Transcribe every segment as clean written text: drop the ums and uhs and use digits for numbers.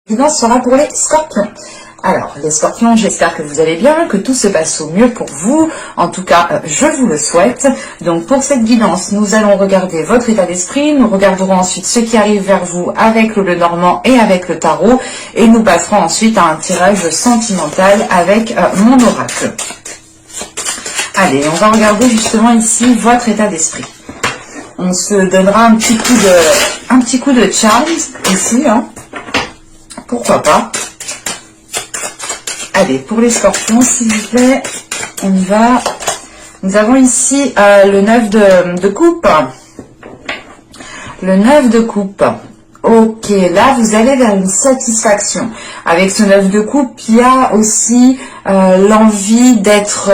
Guidance sera pour les scorpions. Alors, les scorpions, j'espère que vous allez bien, que tout se passe au mieux pour vous. En tout cas, je vous le souhaite. Donc, pour cette guidance, nous allons regarder votre état d'esprit. Nous regarderons ensuite ce qui arrive vers vous avec le Lenormand et avec le tarot. Et nous passerons ensuite à un tirage sentimental avec mon oracle. Allez, on va regarder justement ici votre état d'esprit. On se donnera un petit coup de charme ici, hein. Pourquoi pas. Allez, pour les scorpions, s'il vous plaît, on y va. Nous avons ici le 9 de coupe. Le 9 de coupe. Ok, là, vous allez vers une satisfaction. Avec ce 9 de coupe, il y a aussi l'envie d'être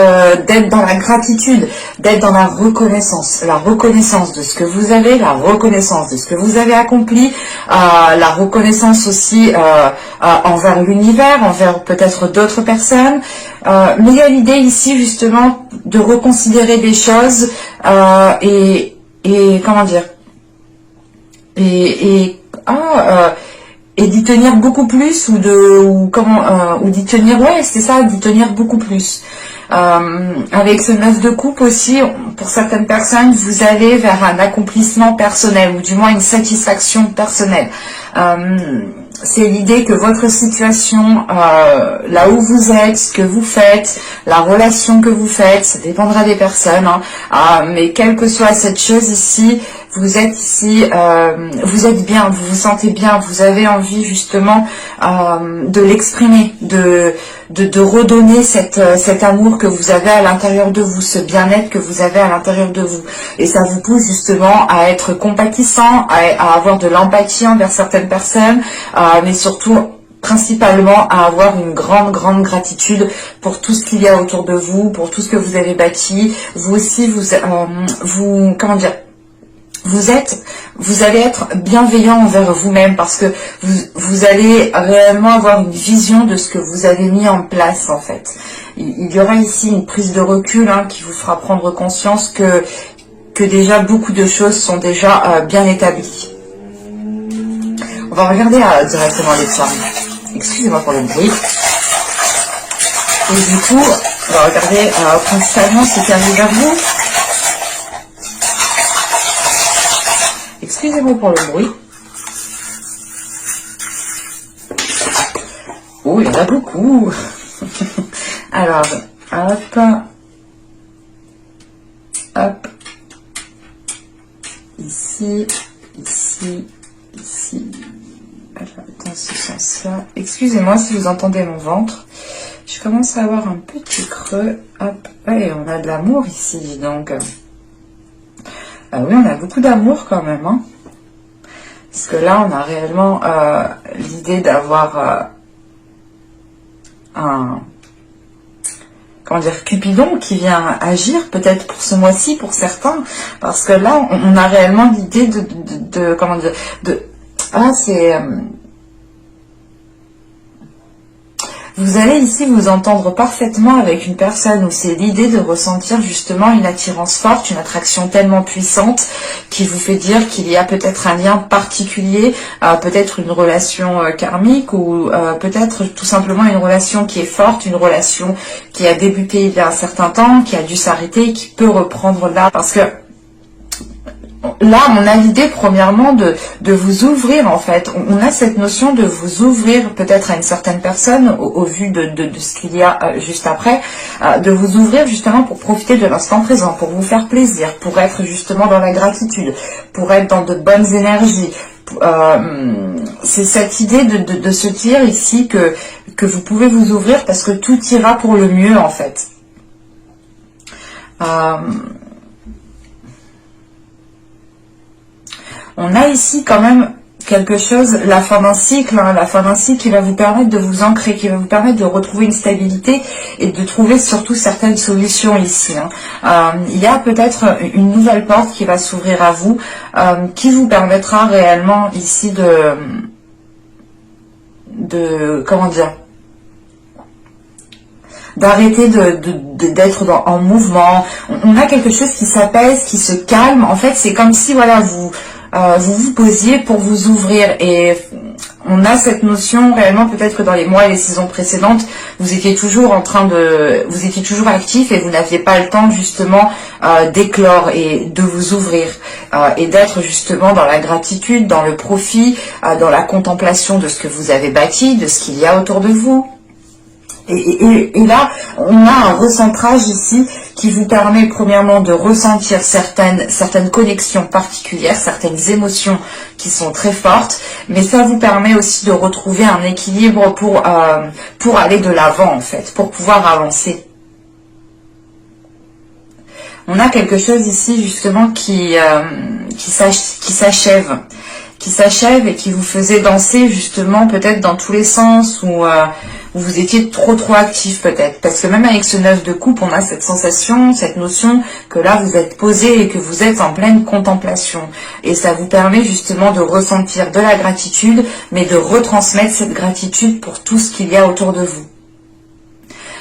dans la gratitude, d'être dans la reconnaissance de ce que vous avez, la reconnaissance de ce que vous avez accompli, la reconnaissance aussi envers l'univers, envers peut-être d'autres personnes. Mais il y a l'idée ici, justement, de reconsidérer des choses et comment dire, et d'y tenir beaucoup plus ou d'y tenir, ouais, c'est ça, d'y tenir beaucoup plus. Avec ce 9 de coupe aussi, pour certaines personnes, vous allez vers un accomplissement personnel ou du moins une satisfaction personnelle. C'est l'idée que votre situation, là où vous êtes, ce que vous faites, la relation que vous faites, ça dépendra des personnes, hein, mais quelle que soit cette chose ici, vous êtes ici, vous êtes bien, vous vous sentez bien, vous avez envie justement de l'exprimer, de redonner cet amour que vous avez à l'intérieur de vous, ce bien-être que vous avez à l'intérieur de vous. Et ça vous pousse justement à être compatissant, à avoir de l'empathie envers certaines personnes, mais surtout principalement à avoir une grande gratitude pour tout ce qu'il y a autour de vous, pour tout ce que vous avez bâti. Vous aussi, comment dire, vous allez être bienveillant envers vous-même parce que vous allez réellement avoir une vision de ce que vous avez mis en place en fait. Il y aura ici une prise de recul, hein, qui vous fera prendre conscience que déjà beaucoup de choses sont déjà bien établies. On va regarder directement les charmes. Excusez-moi pour le bruit. Et du coup, on va regarder principalement ce qui arrive vers vous. Excusez-moi pour le bruit. Oh, il y en a beaucoup. Alors, hop. Hop. Ici. Alors, dans ce sens-là. Excusez-moi si vous entendez mon ventre. Je commence à avoir un petit creux. Hop. Et on a de l'amour ici, donc. Ah oui, on a beaucoup d'amour quand même, hein. Parce que là, on a réellement l'idée d'avoir comment dire, Cupidon qui vient agir peut-être pour ce mois-ci, pour certains. Parce que là, on a réellement l'idée comment dire, vous allez ici vous entendre parfaitement avec une personne où c'est l'idée de ressentir justement une attirance forte, une attraction tellement puissante qui vous fait dire qu'il y a peut-être un lien particulier, peut-être une relation karmique ou peut-être tout simplement une relation qui est forte, une relation qui a débuté il y a un certain temps, qui a dû s'arrêter, qui peut reprendre là parce que là, on a l'idée premièrement de vous ouvrir en fait. On a cette notion de vous ouvrir peut-être à une certaine personne au vu de ce qu'il y a juste après, de vous ouvrir justement pour profiter de l'instant présent, pour vous faire plaisir, pour être justement dans la gratitude, pour être dans de bonnes énergies. C'est cette idée de se dire ici que vous pouvez vous ouvrir parce que tout ira pour le mieux en fait. On a ici quand même quelque chose, la fin d'un cycle, hein, la fin d'un cycle qui va vous permettre de vous ancrer, qui va vous permettre de retrouver une stabilité et de trouver surtout certaines solutions ici. Hein. Il y a peut-être une nouvelle porte qui va s'ouvrir à vous, qui vous permettra réellement ici comment dire, d'arrêter d'être en mouvement. On a quelque chose qui s'apaise, qui se calme. En fait, c'est comme si voilà vous posiez pour vous ouvrir et on a cette notion réellement, peut-être que dans les mois et les saisons précédentes, vous étiez toujours vous étiez toujours actif et vous n'aviez pas le temps justement d'éclore et de vous ouvrir et d'être justement dans la gratitude, dans le profit, dans la contemplation de ce que vous avez bâti, de ce qu'il y a autour de vous. Et là, on a un recentrage ici qui vous permet premièrement de ressentir certaines connexions particulières, certaines émotions qui sont très fortes, mais ça vous permet aussi de retrouver un équilibre pour aller de l'avant en fait, pour pouvoir avancer. On a quelque chose ici justement qui s'achève et qui vous faisait danser justement peut-être dans tous les sens où vous étiez trop actif peut-être. Parce que même avec ce 9 de coupe, on a cette sensation, cette notion que là vous êtes posé et que vous êtes en pleine contemplation. Et ça vous permet justement de ressentir de la gratitude, mais de retransmettre cette gratitude pour tout ce qu'il y a autour de vous.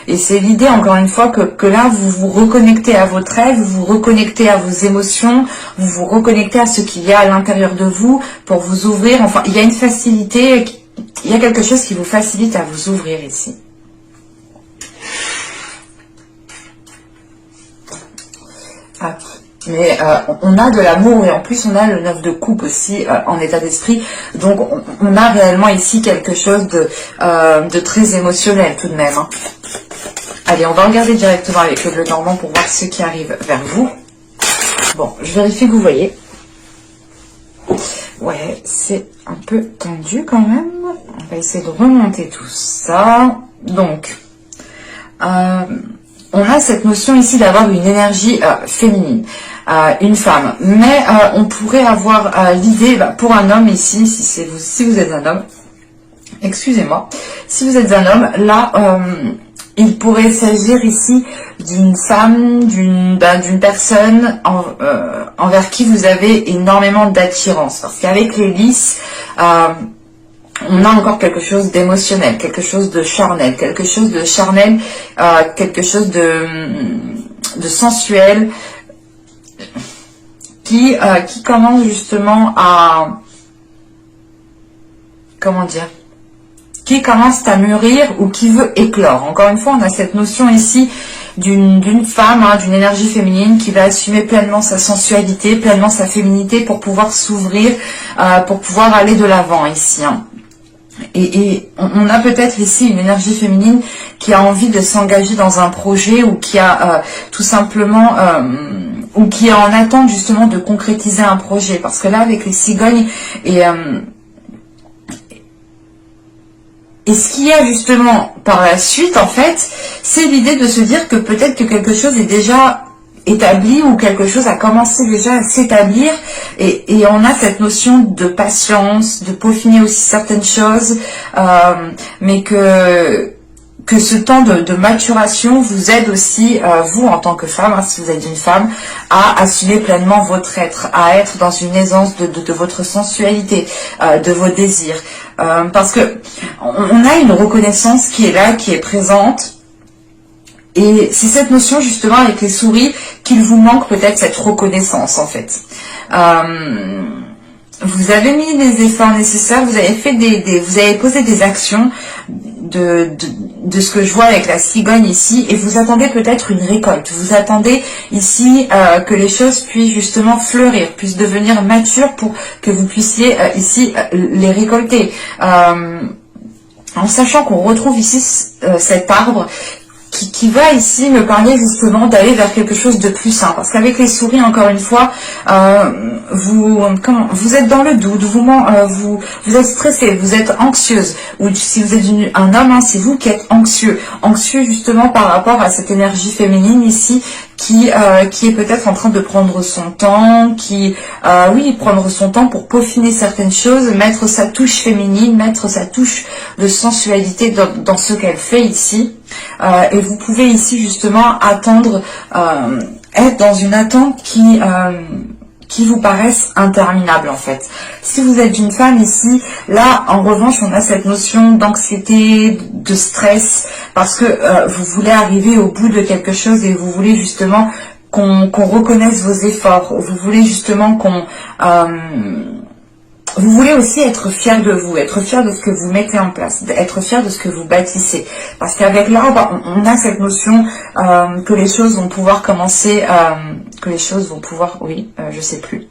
Et c'est l'idée, encore une fois, que là, vous vous reconnectez à votre rêve, vous vous reconnectez à vos émotions, vous vous reconnectez à ce qu'il y a à l'intérieur de vous pour vous ouvrir. Enfin, il y a une facilité, il y a quelque chose qui vous facilite à vous ouvrir ici. Ah. Mais on a de l'amour et en plus on a le 9 de coupe aussi en état d'esprit. Donc on a réellement ici quelque chose de très émotionnel tout de même. Hein. Allez, on va regarder directement avec le bleu normand pour voir ce qui arrive vers vous. Bon, je vérifie que vous voyez. Ouais, c'est un peu tendu quand même. On va essayer de remonter tout ça. Donc, on a cette notion ici d'avoir une énergie féminine. Une femme, mais on pourrait avoir l'idée pour un homme ici, si vous êtes un homme, excusez-moi, si vous êtes un homme, là il pourrait s'agir ici d'une femme, d'une personne envers qui vous avez énormément d'attirance, parce qu'avec les lys, on a encore quelque chose d'émotionnel, quelque chose de charnel, quelque chose de sensuel, qui commence justement à, comment dire, qui commence à mûrir ou qui veut éclore. Encore une fois, on a cette notion ici d'une femme, hein, d'une énergie féminine qui va assumer pleinement sa sensualité, pleinement sa féminité pour pouvoir s'ouvrir, pour pouvoir aller de l'avant ici. Hein. Et on a peut-être ici une énergie féminine qui a envie de s'engager dans un projet ou qui a tout simplement... ou qui est en attente justement de concrétiser un projet. Parce que là, avec les cigognes, et ce qu'il y a justement par la suite, en fait, c'est l'idée de se dire que peut-être que quelque chose est déjà établi ou quelque chose a commencé déjà à s'établir et on a cette notion de patience, de peaufiner aussi certaines choses, mais que ce temps de maturation vous aide aussi, vous en tant que femme, hein, si vous êtes une femme, à assumer pleinement votre être, à être dans une aisance de votre sensualité, de vos désirs. Parce que on a une reconnaissance qui est là, qui est présente. Et c'est cette notion justement avec les souris qu'il vous manque peut-être cette reconnaissance en fait. Vous avez mis les efforts nécessaires, vous avez fait vous avez posé des actions de ce que je vois avec la cigogne ici et vous attendez peut-être une récolte. Vous attendez ici que les choses puissent justement fleurir, puissent devenir matures pour que vous puissiez ici les récolter. En sachant qu'on retrouve ici cet arbre qui va ici me parler justement d'aller vers quelque chose de plus sain. Parce qu'avec les souris, encore une fois, vous êtes dans le doute, vous êtes stressé, vous êtes anxieuse. Ou si vous êtes un homme, hein, c'est vous qui êtes anxieux. Anxieux justement par rapport à cette énergie féminine ici qui est peut-être en train de prendre son temps, prendre son temps pour peaufiner certaines choses, mettre sa touche féminine, mettre sa touche de sensualité dans ce qu'elle fait ici. Et vous pouvez ici justement attendre, être dans une attente qui vous paraissent interminables en fait. Si vous êtes une femme ici, là en revanche on a cette notion d'anxiété, de stress, parce que vous voulez arriver au bout de quelque chose et vous voulez justement qu'on reconnaisse vos efforts, vous voulez justement vous voulez aussi être fier de vous, être fier de ce que vous mettez en place, être fier de ce que vous bâtissez. Parce qu'avec l'arbre, on a cette notion que les choses vont pouvoir commencer, que les choses vont pouvoir, oui, je sais plus.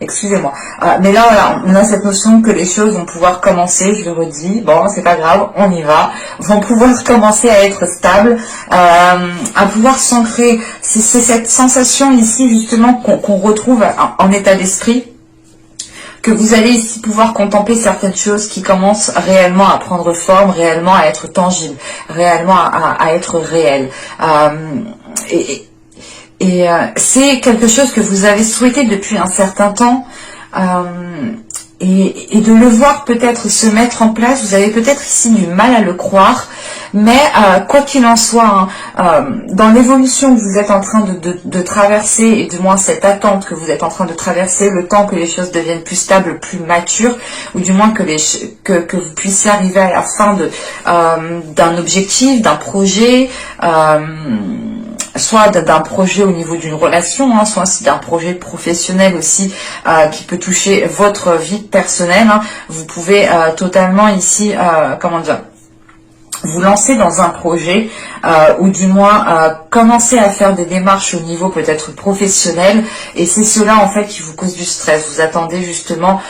Excusez-moi. Mais là, voilà, on a cette notion que les choses vont pouvoir commencer, je le redis, bon, c'est pas grave, on y va, vont pouvoir commencer à être stables, à pouvoir s'ancrer. C'est cette sensation ici, justement, qu'on retrouve en état d'esprit, que vous allez ici pouvoir contempler certaines choses qui commencent réellement à prendre forme, réellement à être tangibles, réellement à être réelles. C'est quelque chose que vous avez souhaité depuis un certain temps, et de le voir peut-être se mettre en place, vous avez peut-être ici du mal à le croire, mais quoi qu'il en soit, dans l'évolution que vous êtes en train de traverser, et du moins cette attente que vous êtes en train de traverser, le temps que les choses deviennent plus stables, plus matures, ou du moins que vous puissiez arriver à la fin d'un objectif, d'un projet, soit d'un projet au niveau d'une relation, hein, soit d'un projet professionnel aussi qui peut toucher votre vie personnelle. Hein. Vous pouvez totalement ici, comment dire, vous lancer dans un projet ou du moins commencer à faire des démarches au niveau peut-être professionnel, et c'est cela en fait qui vous cause du stress. Vous attendez justement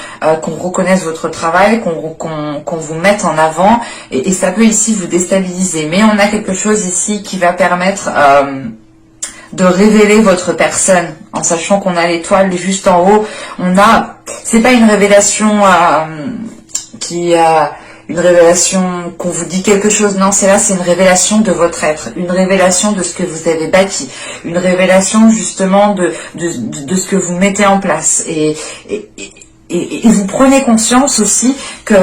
qu'on reconnaisse votre travail, qu'on vous mette en avant, et ça peut ici vous déstabiliser. Mais on a quelque chose ici qui va permettre de révéler votre personne, en sachant qu'on a l'étoile juste en haut. On a, c'est pas une révélation une révélation qu'on vous dit quelque chose, non, c'est une révélation de votre être, une révélation de ce que vous avez bâti, une révélation justement de ce que vous mettez en place, et vous prenez conscience aussi que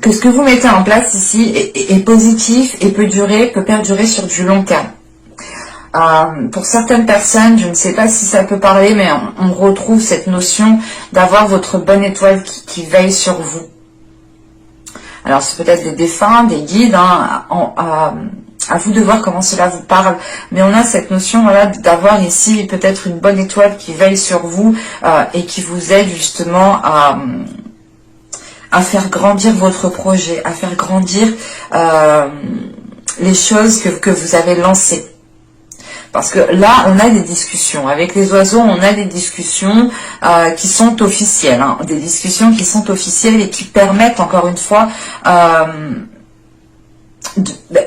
ce que vous mettez en place ici est positif et peut perdurer sur du long terme. Pour certaines personnes, je ne sais pas si ça peut parler, mais on retrouve cette notion d'avoir votre bonne étoile qui veille sur vous. Alors c'est peut-être des défunts, des guides, hein, à vous de voir comment cela vous parle, mais on a cette notion, voilà, d'avoir ici peut-être une bonne étoile qui veille sur vous et qui vous aide justement à faire grandir votre projet, à faire grandir les choses que vous avez lancées. Parce que là, on a des discussions. Avec les oiseaux, on a des discussions qui sont officielles. Hein, des discussions qui sont officielles et qui permettent, encore une fois,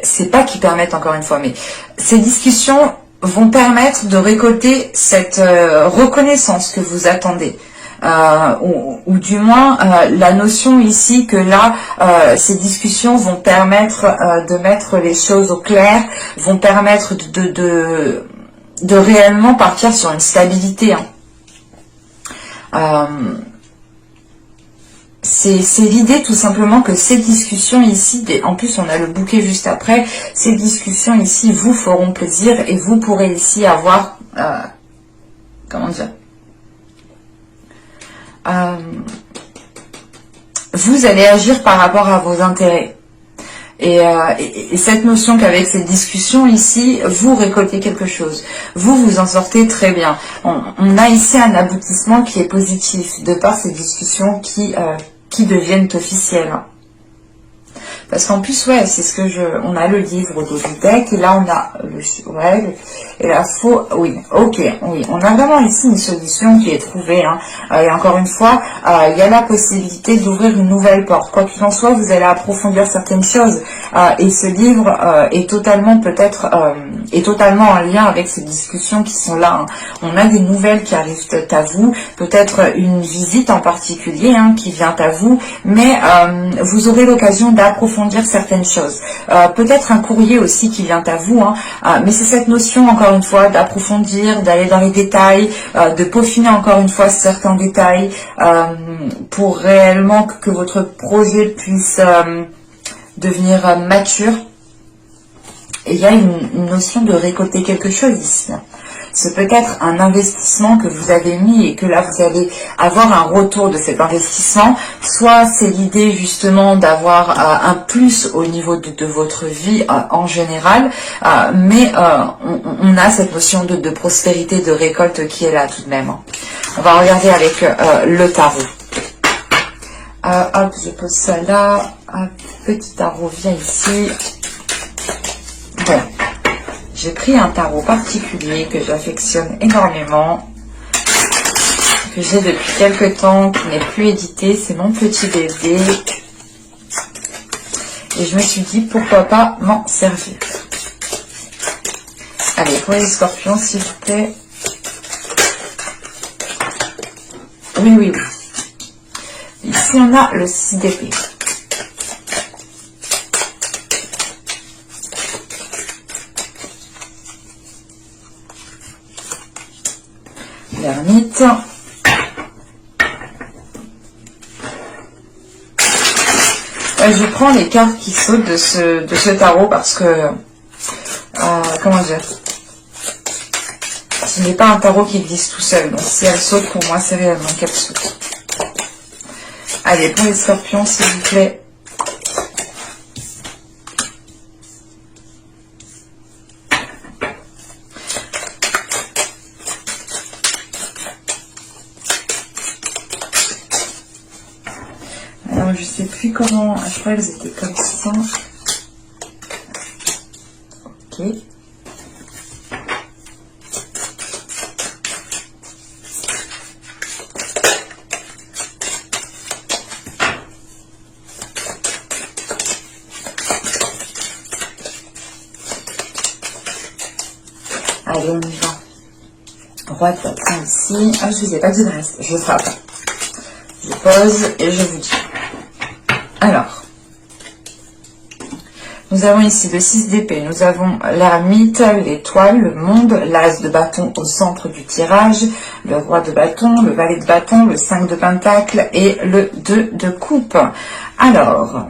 c'est pas qui permettent, encore une fois, mais ces discussions vont permettre de récolter cette reconnaissance que vous attendez. Ou du moins la notion ici que là ces discussions vont permettre de mettre les choses au clair, vont permettre de réellement partir sur une stabilité, hein. C'est l'idée tout simplement que ces discussions ici, en plus on a le bouquet juste après, ces discussions ici vous feront plaisir et vous pourrez ici avoir comment dire, vous allez agir par rapport à vos intérêts. Et cette notion qu'avec cette discussion ici, vous récoltez quelque chose. Vous en sortez très bien. On a ici un aboutissement qui est positif, de par ces discussions qui deviennent officielles. Parce qu'en plus, ouais, c'est ce que on a le livre du deck, et là on a et la faux, oui, ok, oui, on a vraiment ici une solution qui est trouvée, hein. Et encore une fois, il y a la possibilité d'ouvrir une nouvelle porte. Quoi qu'il en soit, vous allez approfondir certaines choses, et ce livre est totalement totalement en lien avec ces discussions qui sont là, hein. On a des nouvelles qui arrivent à vous, peut-être une visite en particulier, hein, qui vient à vous, mais vous aurez l'occasion d'approfondir certaines choses. Peut-être un courrier aussi qui vient à vous, hein, mais c'est cette notion, encore une fois, d'approfondir, d'aller dans les détails, de peaufiner encore une fois certains détails pour réellement que votre projet puisse devenir mature. Et il y a une notion de récolter quelque chose ici. C'est peut-être un investissement que vous avez mis et que là vous allez avoir un retour de cet investissement. Soit c'est l'idée justement d'avoir un plus au niveau de votre vie en général, mais on a cette notion de prospérité, de récolte qui est là tout de même. On va regarder avec le tarot. Hop, je pose ça là. Hop, petit tarot vient ici. Voilà. J'ai pris un tarot particulier que j'affectionne énormément, que j'ai depuis quelques temps, qui n'est plus édité. C'est mon petit bébé. Et je me suis dit, pourquoi pas m'en servir. Allez, pour les scorpions, s'il vous plaît. Oui, oui, oui. Ici, on a le 6 d'épée. L'ermite. Je prends les cartes qui sautent de ce tarot parce que, comment dire, ce n'est pas un tarot qui glisse tout seul. Donc si elle saute, pour moi, c'est réellement qu'elle saute. Allez, pour les scorpions, s'il vous plaît. Alors, je sais plus comment, je crois qu'elles étaient comme ça. Ok. Allez, on y va. Roi de bâton ici. Ah, je ne vous ai pas dit le reste. Je frappe. Je pose et je vous dis. Alors, nous avons ici le 6 d'épée. Nous avons l'ermite, l'étoile, le monde, l'as de bâton au centre du tirage, le roi de bâton, le valet de bâton, le 5 de pentacle et le 2 de coupe. Alors,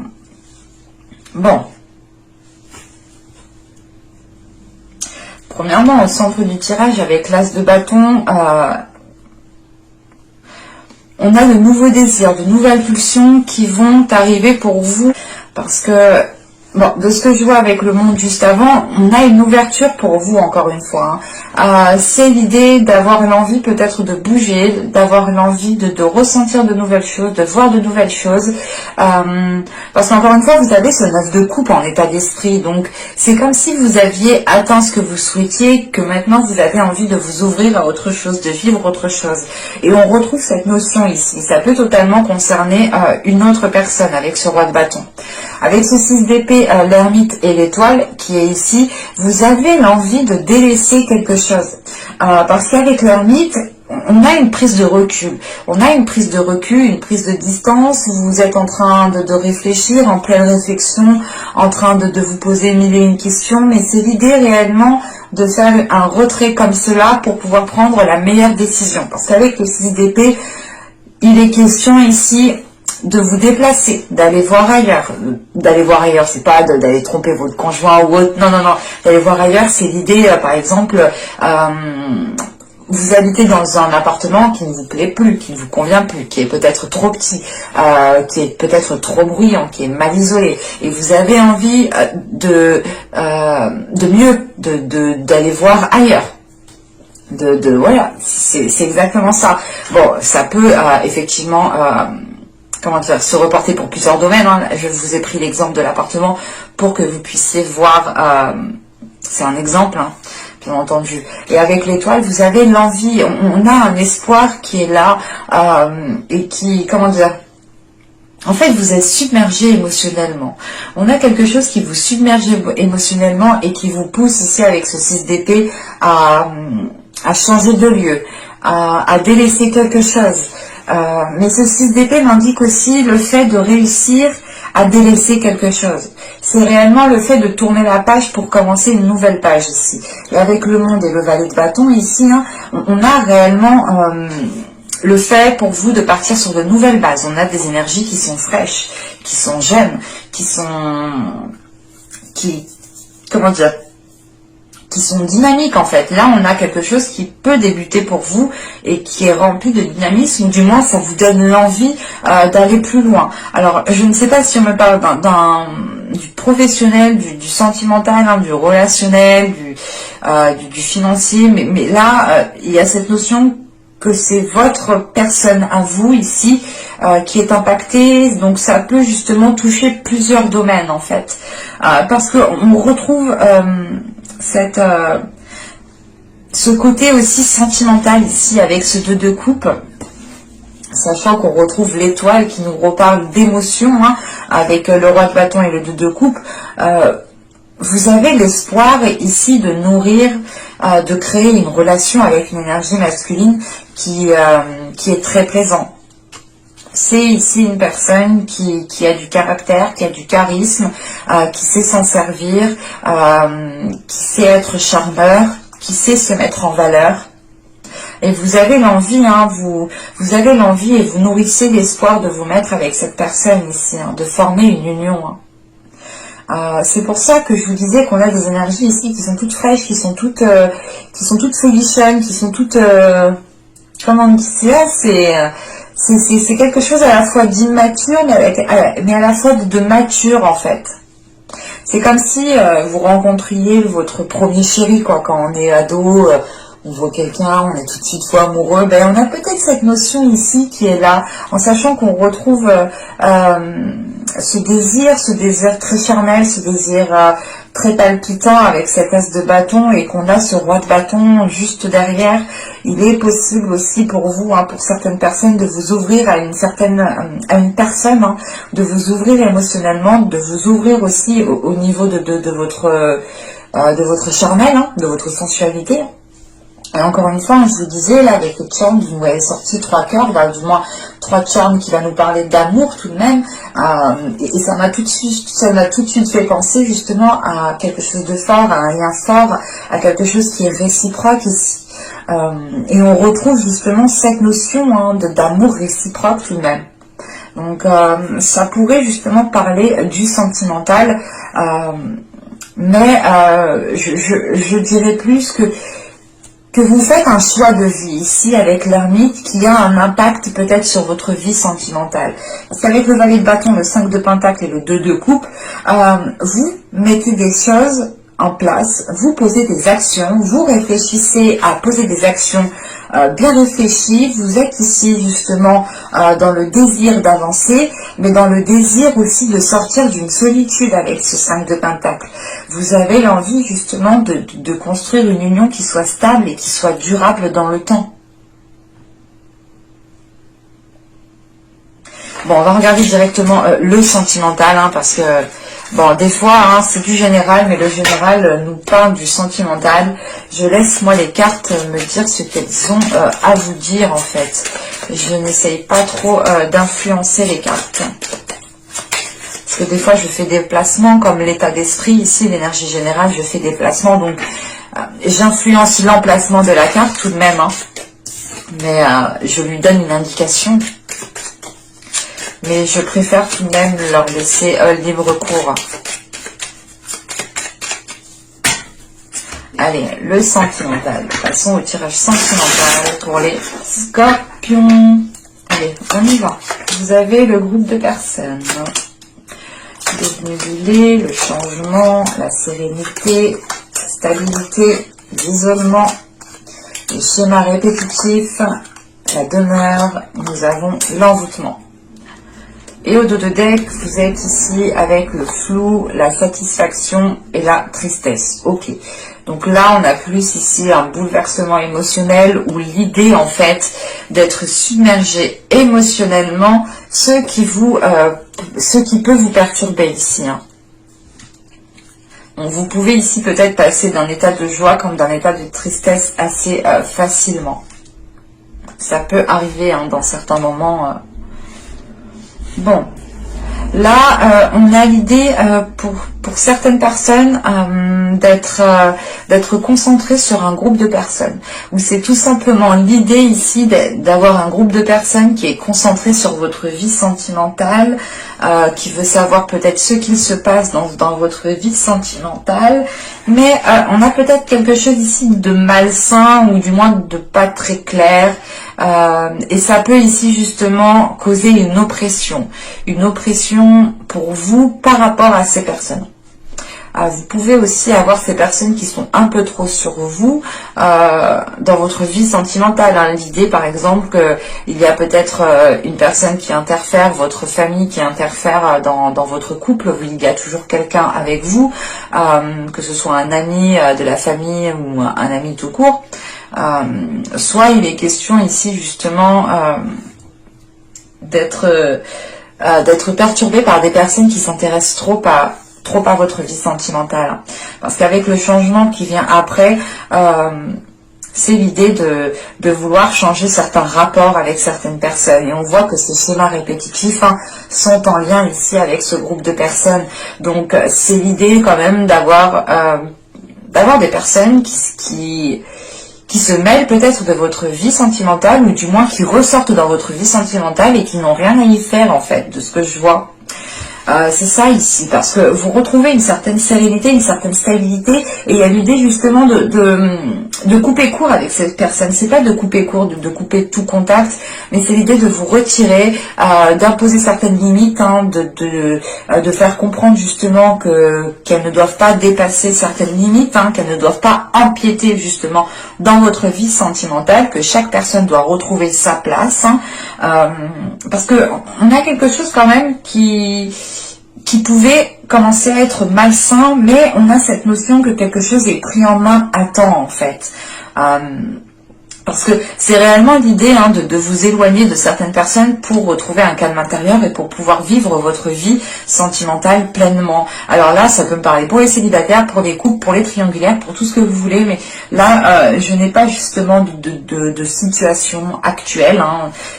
bon. Premièrement, au centre du tirage, avec l'as de bâton, on a de nouveaux désirs, de nouvelles pulsions qui vont arriver pour vous. Parce que, bon, de ce que je vois avec le monde juste avant, on a une ouverture pour vous, encore une fois. C'est l'idée d'avoir l'envie peut-être de bouger, d'avoir l'envie de ressentir de nouvelles choses, de voir de nouvelles choses. Parce qu'encore une fois, vous avez ce 9 de coupe en état d'esprit. Donc, c'est comme si vous aviez atteint ce que vous souhaitiez, que maintenant vous avez envie de vous ouvrir à autre chose, de vivre autre chose. Et on retrouve cette notion ici. Ça peut totalement concerner une autre personne avec ce roi de bâton. Avec ce 6 d'épée, l'ermite et l'étoile qui est ici, vous avez l'envie de délaisser quelque chose. Parce qu'avec l'ermite, on a une prise de recul. On a une prise de recul, une prise de distance. Vous êtes en train de réfléchir, en pleine réflexion, en train de vous poser mille et une questions. Mais c'est l'idée réellement de faire un retrait comme cela pour pouvoir prendre la meilleure décision. Parce qu'avec le 6 d'épée, il est question ici de vous déplacer, d'aller voir ailleurs. D'aller voir ailleurs, c'est pas d'aller tromper votre conjoint ou autre. Non, non, non. D'aller voir ailleurs, c'est l'idée, par exemple, vous habitez dans un appartement qui ne vous plaît plus, qui ne vous convient plus, qui est peut-être trop petit, qui est peut-être trop bruyant, qui est mal isolé, et vous avez envie de mieux, d'aller voir ailleurs. Voilà, c'est exactement ça. Bon, ça peut effectivement comment dire, se reporter pour plusieurs domaines. Hein. Je vous ai pris l'exemple de l'appartement pour que vous puissiez voir, c'est un exemple, hein, bien entendu. Et avec l'étoile, vous avez l'envie, on a un espoir qui est là et qui, comment dire, en fait, vous êtes submergé émotionnellement. On a quelque chose qui vous submerge émotionnellement et qui vous pousse ici avec ce 6 d'épée à changer de lieu, à délaisser quelque chose. Mais ce 6 d'épée m'indique aussi le fait de réussir à délaisser quelque chose. C'est réellement le fait de tourner la page pour commencer une nouvelle page ici. Et avec le monde et le valet de bâton ici, hein, on a réellement le fait pour vous de partir sur de nouvelles bases. On a des énergies qui sont fraîches, qui sont jeunes, comment dire, qui sont dynamiques en fait. Là, on a quelque chose qui peut débuter pour vous et qui est rempli de dynamisme, ou du moins ça vous donne l'envie d'aller plus loin. Alors, je ne sais pas si on me parle du professionnel, du sentimental, hein, du relationnel, du financier, mais là, il y a cette notion que c'est votre personne à vous ici qui est impactée. Donc ça peut justement toucher plusieurs domaines en fait. Parce qu'on retrouve ce côté aussi sentimental ici avec ce 2 de coupe. Sachant qu'on retrouve l'étoile qui nous reparle d'émotions, hein, avec le roi de bâton et le 2 de coupe. Vous avez l'espoir ici de nourrir, de créer une relation avec une énergie masculine qui est très plaisante. C'est ici une personne qui a du caractère, qui a du charisme, qui sait s'en servir, qui sait être charmeur, qui sait se mettre en valeur. Et vous avez l'envie, hein, vous avez l'envie et vous nourrissez l'espoir de vous mettre avec cette personne ici, hein, de former une union. Hein. C'est pour ça que je vous disais qu'on a des énergies ici qui sont toutes fraîches, qui sont toutes folichonnes, qui sont toutes... comment on dit ça, c'est quelque chose à la fois d'immature, mais à la fois de mature en fait. C'est comme si vous rencontriez votre premier chéri, quoi, quand on est ado, on voit quelqu'un, on est tout de suite fou amoureux. Ben, on a peut-être cette notion ici qui est là, en sachant qu'on retrouve ce désir très charnel, ce désir très palpitant avec cette as de bâton et qu'on a ce roi de bâton juste derrière. Il est possible aussi pour vous, hein, pour certaines personnes, de vous ouvrir à une personne, hein, de vous ouvrir émotionnellement, de vous ouvrir aussi au niveau de votre charnel, hein, de votre sensualité. Et encore une fois, je vous disais, là, avec le charme, vous m'avez sorti 3 cœurs, bah, du moins 3 charmes qui va nous parler d'amour tout de même. Et ça m'a tout de suite fait penser justement à quelque chose de fort, à un lien fort, à quelque chose qui est réciproque ici. Et on retrouve justement cette notion, hein, d'amour réciproque tout de même. Donc ça pourrait justement parler du sentimental, mais je dirais plus que vous faites un choix de vie ici avec l'ermite qui a un impact peut-être sur votre vie sentimentale. Parce qu'avec le valet de bâton, le 5 de pentacle et le 2 de coupe, vous mettez des choses en place, vous posez des actions, vous réfléchissez à poser des actions bien réfléchies. Vous êtes ici justement dans le désir d'avancer, mais dans le désir aussi de sortir d'une solitude avec ce 5 de pentacle. Vous avez l'envie justement de construire une union qui soit stable et qui soit durable dans le temps. Bon, on va regarder directement le sentimental, hein, parce que, bon, des fois, hein, c'est du général, mais le général nous parle du sentimental. Je laisse, moi, les cartes me dire ce qu'elles ont à vous dire, en fait. Je n'essaye pas trop d'influencer les cartes. Parce que des fois, je fais des placements, comme l'état d'esprit, ici, l'énergie générale, je fais des placements, donc j'influence l'emplacement de la carte tout de même, hein. Mais je lui donne une indication. Mais je préfère tout de même leur laisser libre cours. Allez, le sentimental. Passons au tirage sentimental pour les scorpions. Allez, on y va. Vous avez le groupe de personnes. Dénébulé, le changement, la sérénité, la stabilité, l'isolement, les schémas répétitifs, la demeure. Nous avons l'envoûtement. Et au dos de deck, vous êtes ici avec le flou, la satisfaction et la tristesse. Ok. Donc là, on a plus ici un bouleversement émotionnel ou l'idée en fait d'être submergé émotionnellement, ce qui peut vous perturber ici. Hein. Donc vous pouvez ici peut-être passer d'un état de joie comme d'un état de tristesse assez facilement. Ça peut arriver, hein, dans certains moments. Bon, là, on a l'idée pour certaines personnes d'être concentré sur un groupe de personnes. Ou c'est tout simplement l'idée ici d'avoir un groupe de personnes qui est concentré sur votre vie sentimentale, qui veut savoir peut-être ce qu'il se passe dans votre vie sentimentale. Mais on a peut-être quelque chose ici de malsain ou du moins de pas très clair. Et ça peut ici justement causer une oppression pour vous par rapport à ces personnes. Vous pouvez aussi avoir ces personnes qui sont un peu trop sur vous dans votre vie sentimentale. Hein. L'idée, par exemple, qu'il y a peut-être une personne qui interfère, votre famille qui interfère dans votre couple, où il y a toujours quelqu'un avec vous, que ce soit un ami de la famille ou un ami tout court. Soit il est question ici justement d'être perturbé par des personnes qui s'intéressent trop à votre vie sentimentale. Parce qu'avec le changement qui vient après, c'est l'idée de vouloir changer certains rapports avec certaines personnes. Et on voit que ces schémas répétitifs sont en lien ici avec ce groupe de personnes. Donc c'est l'idée quand même d'avoir des personnes qui se mêlent peut-être de votre vie sentimentale, ou du moins qui ressortent dans votre vie sentimentale et qui n'ont rien à y faire en fait, de ce que je vois. C'est ça ici, parce que vous retrouvez une certaine sérénité, une certaine stabilité, et il y a l'idée justement de couper court avec cette personne. C'est pas de couper court, de couper tout contact, mais c'est l'idée de vous retirer, d'imposer certaines limites, de faire comprendre justement qu'elles ne doivent pas dépasser certaines limites, qu'elles ne doivent pas empiéter justement dans votre vie sentimentale, que chaque personne doit retrouver sa place, parce que on a quelque chose quand même qui pouvait commencer à être malsain, mais on a cette notion que quelque chose est pris en main à temps en fait. Parce que c'est réellement l'idée de vous éloigner de certaines personnes pour retrouver un calme intérieur et pour pouvoir vivre votre vie sentimentale pleinement. Alors là, ça peut me parler pour les célibataires, pour les couples, pour les triangulaires, pour tout ce que vous voulez, mais là, je n'ai pas justement de situation actuelle.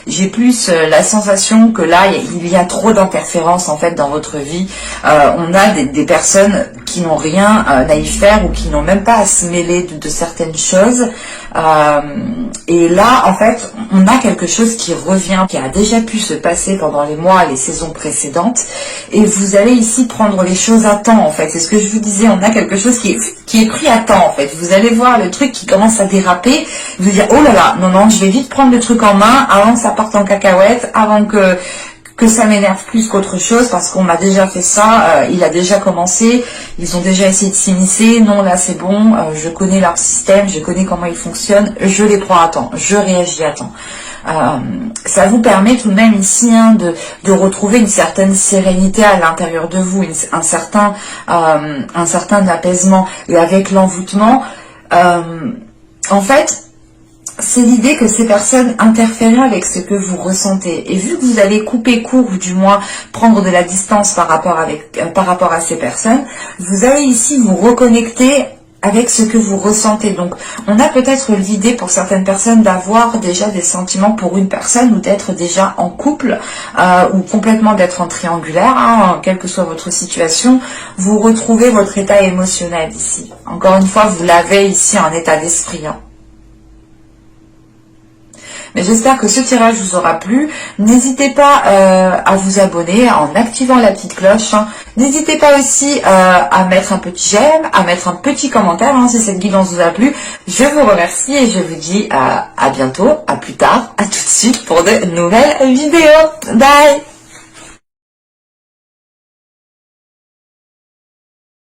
J'ai plus la sensation que là, il y a trop d'interférences en fait dans votre vie. On a des personnes qui n'ont rien à y faire ou qui n'ont même pas à se mêler de certaines choses. Et là, en fait, on a quelque chose qui revient, qui a déjà pu se passer pendant les mois, les saisons précédentes. Et vous allez ici prendre les choses à temps, en fait. C'est ce que je vous disais, on a quelque chose qui est pris à temps, en fait. Vous allez voir le truc qui commence à déraper. Vous dire, oh là là, non, je vais vite prendre le truc en main avant que ça parte en cacahuète, avant que ça m'énerve plus qu'autre chose, parce qu'on m'a déjà fait ça, il a déjà commencé, ils ont déjà essayé de s'immiscer, non là c'est bon, je connais leur système, je connais comment ils fonctionnent, je les prends à temps, je réagis à temps. Ça vous permet tout de même ici de retrouver une certaine sérénité à l'intérieur de vous, un certain apaisement. Et avec l'envoûtement, en fait, c'est l'idée que ces personnes interfèrent avec ce que vous ressentez. Et vu que vous allez couper court, ou du moins prendre de la distance par rapport à ces personnes, vous allez ici vous reconnecter avec ce que vous ressentez. Donc, on a peut-être l'idée pour certaines personnes d'avoir déjà des sentiments pour une personne, ou d'être déjà en couple, ou complètement d'être en triangulaire, quelle que soit votre situation. Vous retrouvez votre état émotionnel ici. Encore une fois, vous l'avez ici en état d'esprit. Mais j'espère que ce tirage vous aura plu. N'hésitez pas à vous abonner en activant la petite cloche. N'hésitez pas aussi à mettre un petit j'aime, à mettre un petit commentaire si cette guidance vous a plu. Je vous remercie et je vous dis à bientôt, à plus tard, à tout de suite pour de nouvelles vidéos. Bye!